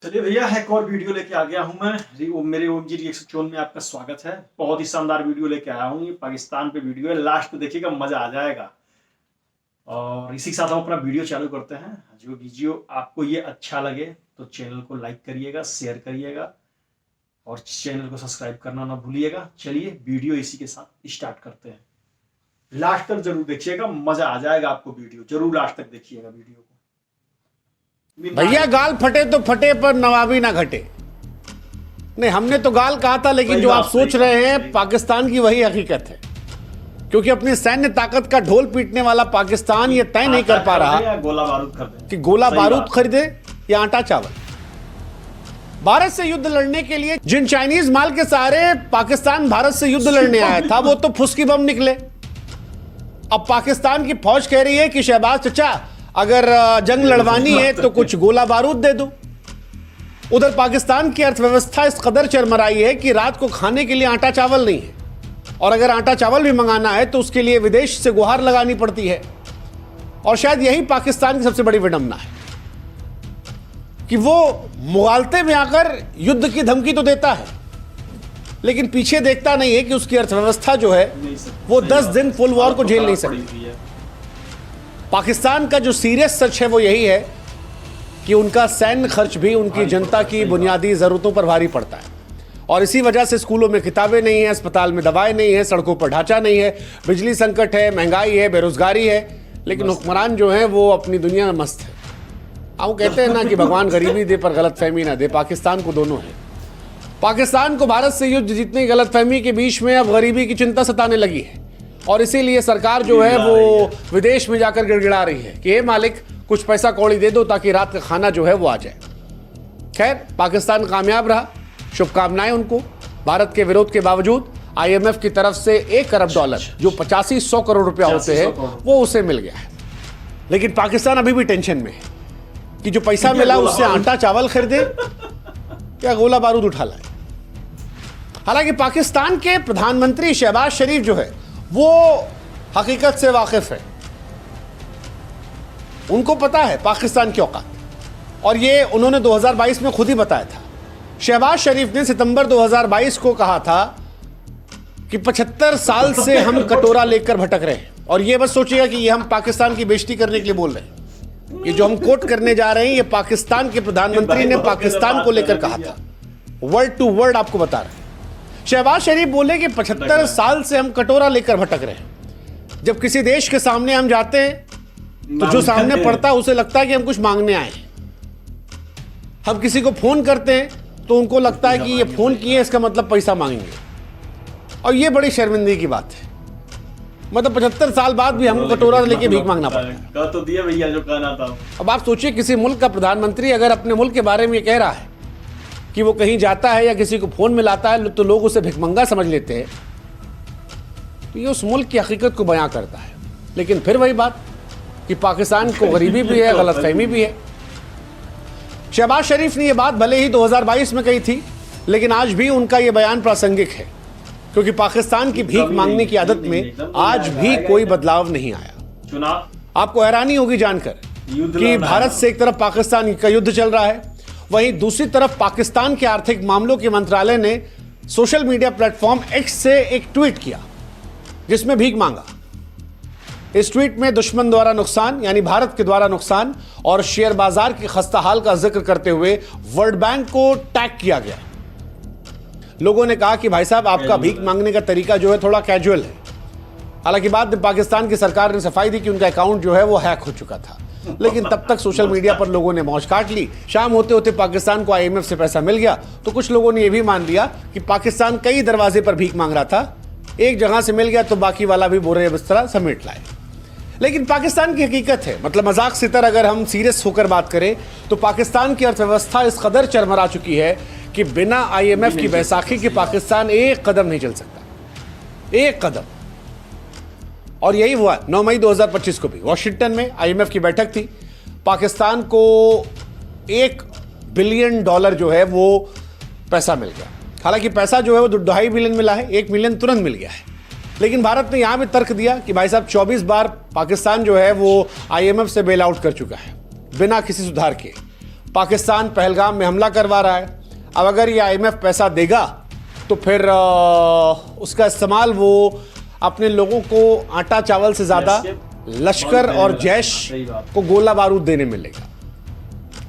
चलिए भैया, एक और वीडियो लेके आ गया हूं मैं। मेरे ओम जी रिएक्शन चैनल में आपका स्वागत है। बहुत ही शानदार वीडियो लेके आया हूं। ये पाकिस्तान पे वीडियो है, लास्ट में देखिएगा, मजा आ जाएगा। और इसी के साथ हम अपना वीडियो चालू करते हैं। जो वीडियो आपको ये अच्छा लगे तो चैनल को लाइक करिएगा, शेयर करिएगा और चैनल को सब्सक्राइब करना ना भूलिएगा। चलिए वीडियो इसी के साथ स्टार्ट करते हैं। लास्ट तक जरूर देखिएगा, मजा आ जाएगा आपको। वीडियो जरूर लास्ट तक देखिएगा वीडियो को। भैया गाल फटे तो फटे पर नवाबी ना घटे। नहीं, हमने तो गाल कहा था, लेकिन जो आप सोच रहे हैं पाकिस्तान की वही हकीकत है। क्योंकि अपनी सैन्य ताकत का ढोल पीटने वाला पाकिस्तान ये तय नहीं कर पा रहा गोला बारूद खरीदे कि गोला बारूद खरीदे या आटा चावल। भारत से युद्ध लड़ने के लिए जिन चाइनीज माल के सहारे पाकिस्तान भारत से युद्ध लड़ने आया था, वो तो फुसकी बम निकले। अब पाकिस्तान की फौज कह रही है कि शहबाज चचा, अगर जंग लड़वानी है तो कुछ गोला बारूद दे दो। उधर पाकिस्तान की अर्थव्यवस्था इस कदर चरमराई है कि रात को खाने के लिए आटा चावल नहीं है, और अगर आटा चावल भी मंगाना है तो उसके लिए विदेश से गुहार लगानी पड़ती है। और शायद यही पाकिस्तान की सबसे बड़ी विडंबना है कि वो मुगालते में आकर युद्ध की धमकी तो देता है, लेकिन पीछे देखता नहीं है कि उसकी अर्थव्यवस्था जो है वो 10 दिन फुल वॉर को झेल नहीं सकती। पाकिस्तान का जो सीरियस सच है वो यही है कि उनका सैन्य खर्च भी उनकी जनता की बुनियादी ज़रूरतों पर भारी पड़ता है। और इसी वजह से स्कूलों में किताबें नहीं है, अस्पताल में दवाएं नहीं है, सड़कों पर ढांचा नहीं है, बिजली संकट है, महंगाई है, बेरोजगारी है। लेकिन हुक्मरान जो है वो अपनी दुनिया में मस्त है। वो कहते हैं ना कि भगवान गरीबी दे पर गलतफहमी ना दे। पाकिस्तान को दोनों है। पाकिस्तान को भारत से युद्ध जीतने की गलतफहमी के बीच में अब गरीबी की चिंता सताने लगी है, और इसीलिए सरकार जो है वो विदेश में जाकर गिड़गिड़ा रही है कि हे मालिक, कुछ पैसा कौड़ी दे दो ताकि रात का खाना जो है वो आ जाए। खैर, पाकिस्तान कामयाब रहा, शुभकामनाएं उनको। भारत के विरोध के बावजूद IMF की तरफ से $1 अरब जो 85-100 करोड़ रुपया होते हैं वो उसे मिल गया है। लेकिन पाकिस्तान अभी भी टेंशन में है कि जो पैसा मिला उससे आटा चावल खरीदे या गोला बारूद उठा लाए। हालांकि पाकिस्तान के प्रधानमंत्री शहबाज शरीफ जो है वो हकीकत से वाकिफ है। उनको पता है पाकिस्तान की औकात, और ये उन्होंने 2022 में खुद ही बताया था। शहबाज शरीफ ने सितंबर 2022 को कहा था कि 75 साल से हम कटोरा लेकर भटक रहे हैं। और ये बस सोचिएगा कि ये हम पाकिस्तान की बेइज्जती करने के लिए बोल रहे हैं। ये जो हम कोट करने जा रहे हैं ये पाकिस्तान के प्रधानमंत्री ने पाकिस्तान को लेकर कहा था, वर्ड टू वर्ड आपको बता रहे हैं। शहबाज शरीफ बोले कि 75 साल से हम कटोरा लेकर भटक रहे हैं। जब किसी देश के सामने हम जाते हैं तो जो सामने पड़ता है उसे लगता है कि हम कुछ मांगने आए हैं। हम किसी को फोन करते हैं तो उनको लगता है कि ये फोन किए, इसका मतलब पैसा मांगेंगे। और ये बड़ी शर्मिंदगी की बात है। मतलब 75 साल बाद भी हमको कटोरा लेके भीख मांगना पड़ता है। तो दिया भैया जो कहना था। अब आप सोचिए, किसी मुल्क का प्रधानमंत्री अगर अपने मुल्क के बारे में ये कह रहा है कि वो कहीं जाता है या किसी को फोन मिलाता है तो लोग उसे भिखमंगा समझ लेते हैं, तो ये उस मुल्क की हकीकत को बयां करता है। लेकिन फिर वही बात कि पाकिस्तान को गरीबी भी है, गलतफहमी भी है। शहबाज शरीफ ने ये बात भले ही 2022 में कही थी, लेकिन आज भी उनका ये बयान प्रासंगिक है, क्योंकि पाकिस्तान की भीख मांगने की आदत में आज भी कोई बदलाव नहीं आया। आपको हैरानी होगी जानकर कि भारत से एक तरफ पाकिस्तान का युद्ध चल रहा है, वहीं दूसरी तरफ पाकिस्तान के आर्थिक मामलों के मंत्रालय ने सोशल मीडिया प्लेटफॉर्म X से एक ट्वीट किया जिसमें भीख मांगा। इस ट्वीट में दुश्मन द्वारा नुकसान यानी भारत के द्वारा नुकसान और शेयर बाजार की खस्ता हाल का जिक्र करते हुए वर्ल्ड बैंक को टैग किया गया। लोगों ने कहा कि भाई साहब, आपका भीख मांगने का तरीका जो है थोड़ा कैजुअल है। हालांकि बाद में पाकिस्तान की सरकार ने सफाई दी कि उनका अकाउंट जो है वो हैक हो चुका था, लेकिन तब तक सोशल मीडिया पर लोगों ने मौज काट ली। शाम होते होते पाकिस्तान को IMF से पैसा मिल गया तो कुछ लोगों ने यह भी मान लिया कि पाकिस्तान कई दरवाजे पर भीख मांग रहा था, एक जगह से मिल गया तो बाकी वाला भी बोरे बिस्तरा समेट लाए। लेकिन पाकिस्तान की हकीकत है, मतलब मजाक सितर अगर हम सीरियस होकर बात करें तो पाकिस्तान की अर्थव्यवस्था इस कदर चरमरा चुकी है कि बिना IMF की बैसाखी के पाकिस्तान एक कदम नहीं चल सकता, एक कदम। और यही हुआ 9 मई 2025 को भी वाशिंगटन में IMF की बैठक थी। पाकिस्तान को $1 बिलियन जो है वो पैसा मिल गया। हालांकि पैसा जो है वो 2.5 बिलियन मिला है, 1 मिलियन तुरंत मिल गया है। लेकिन भारत ने यहां भी तर्क दिया कि भाई साहब 24 बार पाकिस्तान जो है वो IMF से बेल आउट कर चुका है बिना किसी सुधार के। पाकिस्तान पहलगाम में हमला करवा रहा है। अब अगर ये IMF पैसा देगा तो फिर उसका इस्तेमाल वो अपने लोगों को आटा चावल से ज़्यादा लश्कर और जैश को गोला बारूद देने मिलेगा।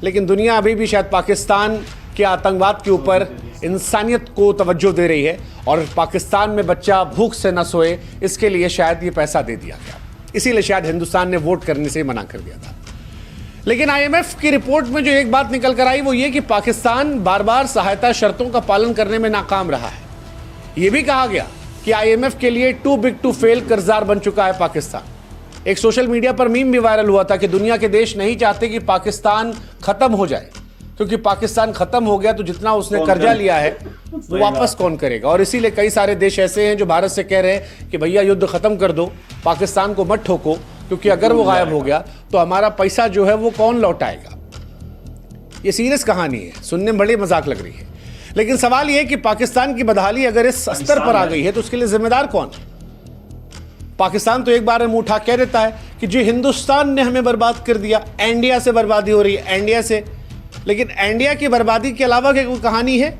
लेकिन दुनिया अभी भी शायद पाकिस्तान के आतंकवाद के ऊपर इंसानियत को तवज्जो दे रही है और पाकिस्तान में बच्चा भूख से न सोए इसके लिए शायद ये पैसा दे दिया गया। इसीलिए शायद हिंदुस्तान ने वोट करने से मना कर दिया था। लेकिन IMF की रिपोर्ट में जो एक बात निकल कर आई वो ये कि पाकिस्तान बार बार सहायता शर्तों का पालन करने में नाकाम रहा है। ये भी कहा गया कि IMF के लिए टू बिग टू फेल कर्जदार बन चुका है पाकिस्तान। एक सोशल मीडिया पर मीम भी वायरल हुआ था कि दुनिया के देश नहीं चाहते कि पाकिस्तान खत्म हो जाए, क्योंकि पाकिस्तान खत्म हो गया तो जितना उसने कर्जा लिया है वो वापस कौन करेगा। और इसीलिए कई सारे देश ऐसे हैं जो भारत से कह रहे हैं कि भैया युद्ध खत्म कर दो, पाकिस्तान को मत ठोको, क्योंकि अगर वो गायब हो गया तो हमारा पैसा जो है वो कौन लौटाएगा। ये सीरियस कहानी है, सुनने में बड़ी मजाक लग रही है, लेकिन सवाल ये है कि पाकिस्तान की बदहाली अगर इस स्तर पर आ गई है तो उसके लिए जिम्मेदार कौन है। पाकिस्तान तो एक बार में मुंह उठा कह देता है कि जी हिंदुस्तान ने हमें बर्बाद कर दिया, इंडिया से बर्बादी हो रही है, इंडिया से। लेकिन इंडिया की बर्बादी के अलावा क्या कोई कहानी है?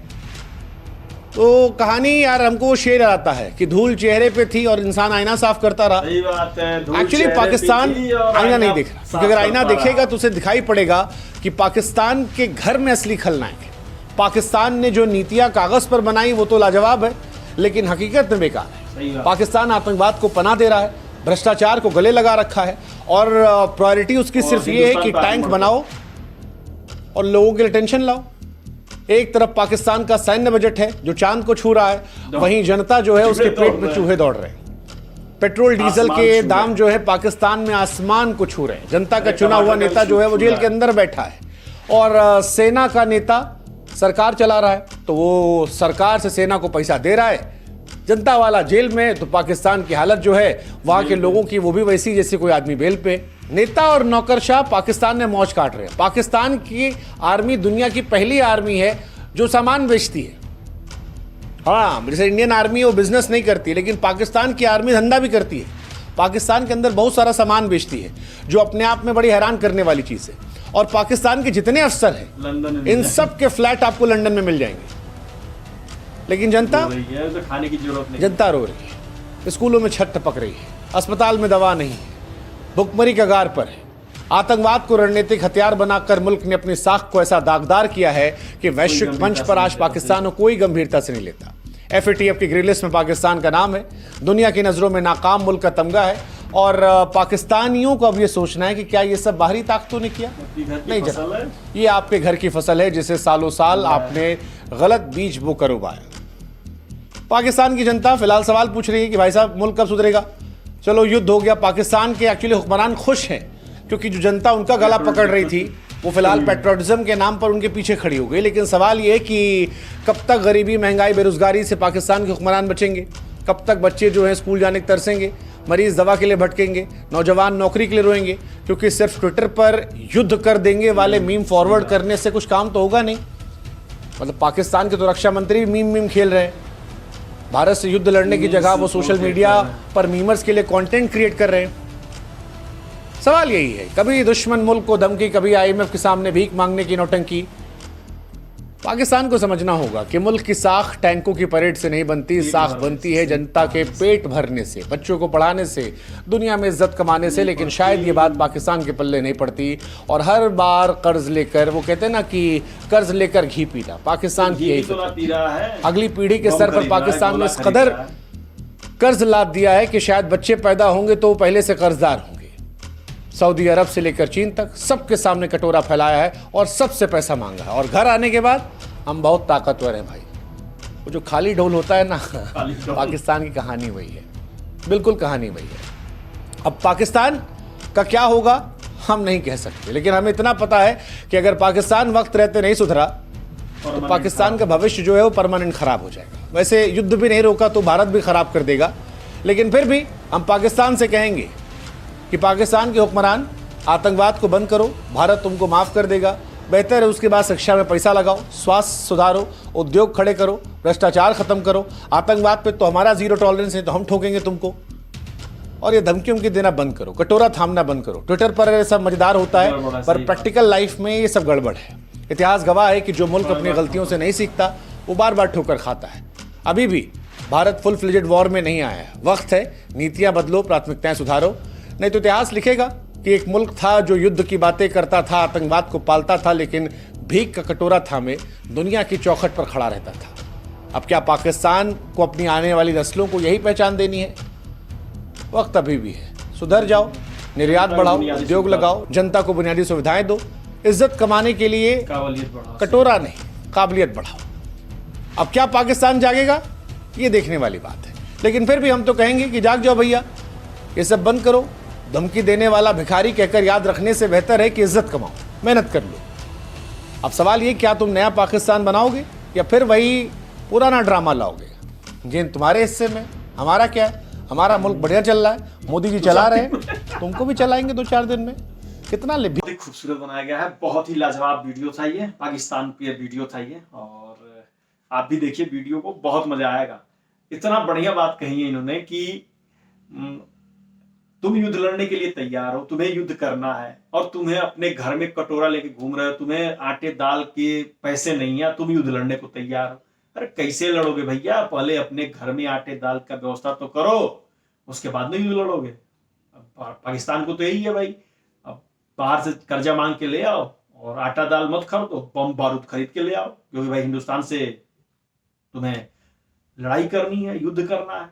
तो कहानी यार हमको वो शेर आता है कि धूल चेहरे पे थी और इंसान आईना साफ करता रहा। सही बात है। एक्चुअली पाकिस्तान आईना नहीं देख रहा, क्योंकि अगर आईना देखेगा तो उसे दिखाई पड़ेगा कि पाकिस्तान के घर में असली खलनायक है। पाकिस्तान ने जो नीतियां कागज पर बनाई वो तो लाजवाब है, लेकिन हकीकत में बेकार है। पाकिस्तान आतंकवाद को पनाह दे रहा है, भ्रष्टाचार को गले लगा रखा है और प्रायोरिटी उसकी सिर्फ ये है कि टैंक बनाओ और लोगों के लिए टेंशन लाओ। एक तरफ पाकिस्तान का सैन्य बजट है जो चांद को छू रहा है, वहीं जनता जो है उसके पेट में चूहे दौड़ रहे हैं। पेट्रोल डीजल के दाम जो है पाकिस्तान में आसमान को छू रहे हैं। जनता का चुना हुआ नेता जो है वो जेल के अंदर बैठा है और सेना का नेता सरकार चला रहा है, तो वो सरकार से सेना को पैसा दे रहा है, जनता वाला जेल में। तो पाकिस्तान की हालत जो है वहां के लोगों की वो भी वैसी जैसे कोई आदमी बेल पे। नेता और नौकरशाह पाकिस्तान में मौज काट रहे हैं। पाकिस्तान की आर्मी दुनिया की पहली आर्मी है जो सामान बेचती है। हाँ, जैसे इंडियन आर्मी वो बिजनेस नहीं करती, लेकिन पाकिस्तान की आर्मी धंधा भी करती है। पाकिस्तान के अंदर बहुत सारा सामान बेचती है जो अपने आप में बड़ी हैरान करने वाली चीज़ है। और पाकिस्तान के जितने अफसर हैं इन सब के फ्लैट आपको लंदन में मिल जाएंगे। लेकिन जनता तो खाने की जरूरत नहीं। जनता रो रही है, स्कूलों में छत टपक रही है, अस्पताल में दवा नहीं है, भुखमरी कगार पर है। आतंकवाद को रणनीतिक हथियार बनाकर मुल्क ने अपनी साख को ऐसा दागदार किया है कि वैश्विक मंच पर आज पाकिस्तान को कोई गंभीरता से नहीं लेता। FATF की ग्रे लिस्ट में पाकिस्तान का नाम है, दुनिया की नज़रों में नाकाम मुल्क का तमगा है। और पाकिस्तानियों को अब ये सोचना है कि क्या ये सब बाहरी ताकतों ने किया? नहीं जनाब, ये आपके घर की फसल है जिसे सालों साल आपने गलत बीज बोकर उगाया। पाकिस्तान की जनता फिलहाल सवाल पूछ रही है कि भाई साहब मुल्क कब सुधरेगा? चलो युद्ध हो गया, पाकिस्तान के एक्चुअली हुक्मरान खुश हैं क्योंकि जो जनता उनका गला पकड़ रही थी वो फिलहाल पेट्रोलिज्म के नाम पर उनके पीछे खड़ी हो गई। लेकिन सवाल ये है कि कब तक गरीबी, महंगाई, बेरोजगारी से पाकिस्तान के हुक्मरान बचेंगे? कब तक बच्चे जो हैं स्कूल जाने के तरसेंगे, मरीज दवा के लिए भटकेंगे, नौजवान नौकरी के लिए रोएंगे? क्योंकि सिर्फ ट्विटर पर युद्ध कर देंगे वाले मीम फॉरवर्ड करने से कुछ काम तो होगा नहीं। मतलब पाकिस्तान के तो रक्षा मंत्री मीम खेल रहे हैं। भारत से युद्ध लड़ने की जगह वो सोशल मीडिया पर मीमर्स के लिए कंटेंट क्रिएट कर रहे हैं। सवाल यही है, कभी दुश्मन मुल्क को धमकी, कभी IMF के सामने भीख मांगने की नौटंकी। पाकिस्तान को समझना होगा कि मुल्क की साख टैंकों की परेड से नहीं बनती, साख बनती है जनता के पेट भरने से, बच्चों को पढ़ाने से, दुनिया में इज्जत कमाने से। लेकिन शायद ये बात पाकिस्तान के पल्ले नहीं पड़ती और हर बार कर्ज लेकर, वो कहते हैं ना कि कर्ज लेकर घी पीना, पाकिस्तान की यही है। अगली पीढ़ी के सर पर पाकिस्तान ने इस कदर कर्ज लाद दिया है कि शायद बच्चे पैदा होंगे तो पहले से कर्जदार होंगे। सऊदी अरब से लेकर चीन तक सबके सामने कटोरा फैलाया है और सबसे पैसा मांगा है। और घर आने के बाद हम बहुत ताकतवर हैं भाई। वो जो खाली ढोल होता है ना, पाकिस्तान की कहानी वही है, बिल्कुल कहानी वही है। अब पाकिस्तान का क्या होगा हम नहीं कह सकते, लेकिन हमें इतना पता है कि अगर पाकिस्तान वक्त रहते नहीं सुधरा तो पाकिस्तान का भविष्य जो है वो परमानेंट खराब हो जाएगा। वैसे युद्ध भी नहीं रोका तो भारत भी खराब कर देगा, लेकिन फिर भी हम पाकिस्तान से कहेंगे कि पाकिस्तान के हुक्मरान आतंकवाद को बंद करो, भारत तुमको माफ़ कर देगा। बेहतर है उसके बाद शिक्षा में पैसा लगाओ, स्वास्थ्य सुधारो, उद्योग खड़े करो, भ्रष्टाचार खत्म करो। आतंकवाद पे तो हमारा जीरो टॉलरेंस है, तो हम ठोकेंगे तुमको। और ये धमकी उमकी देना बंद करो, कटोरा थामना बंद करो। ट्विटर पर ये सब मजेदार होता है, पर प्रैक्टिकल लाइफ में ये सब गड़बड़ है। इतिहास गवाह है कि जो मुल्क अपनी गलतियों से नहीं सीखता वो बार बार ठोकर खाता है। अभी भी भारत फुल फ्लेजेड वॉर में नहीं आया है। वक्त है, नीतियां बदलो, प्राथमिकताएं सुधारो, नहीं तो इतिहास लिखेगा कि एक मुल्क था जो युद्ध की बातें करता था, आतंकवाद को पालता था, लेकिन भीख का कटोरा थामे दुनिया की चौखट पर खड़ा रहता था। अब क्या पाकिस्तान को अपनी आने वाली नस्लों को यही पहचान देनी है? वक्त अभी भी है, सुधर जाओ, निर्यात बढ़ाओ, उद्योग लगाओ, जनता को बुनियादी सुविधाएं दो, इज्जत कमाने के लिए कटोरा नहीं काबिलियत बढ़ाओ। अब क्या पाकिस्तान जागेगा, ये देखने वाली बात है। लेकिन फिर भी हम तो कहेंगे कि जाग जाओ भैया, ये सब बंद करो। धमकी देने वाला भिखारी कहकर याद रखने से बेहतर है कि इज्जत कमाओ, मेहनत कर लो। अब सवाल ये, क्या तुम नया पाकिस्तान बनाओगे या फिर वही पुराना ड्रामा लाओगे? गेंद तुम्हारे हिस्से में, हमारा क्या है? हमारा मुल्क बढ़िया चल रहा है, मोदी जी चला रहे हैं, तुमको भी चलाएंगे 2-4 दिन में। कितना बहुत ही खूबसूरत बनाया गया है, बहुत ही लाजवाब वीडियो था ये, पाकिस्तान पे वीडियो था ये, और आप भी देखिए वीडियो को, बहुत मजा आएगा। इतना बढ़िया बात कही है इन्होंने कि तुम युद्ध लड़ने के लिए तैयार हो, तुम्हें युद्ध करना है, और तुम्हें अपने घर में कटोरा लेके घूम रहे हो, तुम्हें आटे दाल के पैसे नहीं है, तुम युद्ध लड़ने को तैयार हो। अरे कैसे लड़ोगे भैया? पहले अपने घर में आटे दाल का व्यवस्था तो करो, उसके बाद में युद्ध लड़ोगे। पाकिस्तान को तो यही है भाई, अब बाहर से कर्जा मांग के ले आओ और आटा दाल मत खरीदो, बम बारूद खरीद के ले आओ, क्योंकि भाई हिंदुस्तान से तुम्हें लड़ाई करनी है, युद्ध करना है।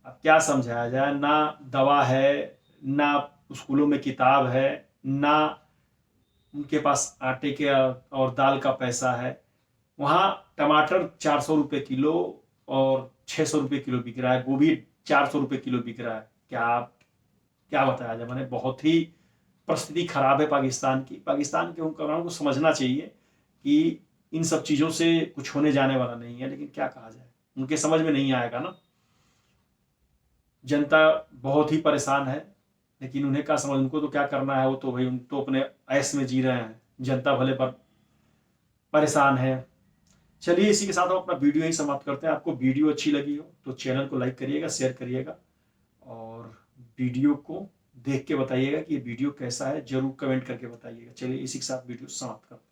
अब क्या समझाया जाए? ना दवा है, ना स्कूलों में किताब है, ना उनके पास आटे के और दाल का पैसा है। वहां टमाटर 400 रुपए किलो और 600 रुपए किलो बिक रहा है, गोभी 400 रुपए किलो बिक रहा है। क्या बताया जाए? मैंने बहुत ही परिस्थिति खराब है पाकिस्तान की। पाकिस्तान के हुक्मरानों को समझना चाहिए कि इन सब चीजों से कुछ होने जाने वाला नहीं है, लेकिन क्या कहा जाए, उनके समझ में नहीं आएगा ना। जनता बहुत ही परेशान है, लेकिन उन्हें क्या समझ, उनको तो क्या करना है, वो तो भाई उन तो अपने ऐश में जी रहे हैं, जनता भले पर परेशान है। चलिए इसी के साथ हम अपना वीडियो ही समाप्त करते हैं। आपको वीडियो अच्छी लगी हो तो चैनल को लाइक करिएगा, शेयर करिएगा, और वीडियो को देख के बताइएगा कि ये वीडियो कैसा है, जरूर कमेंट करके बताइएगा। चलिए इसी के साथ वीडियो समाप्त करते हैं।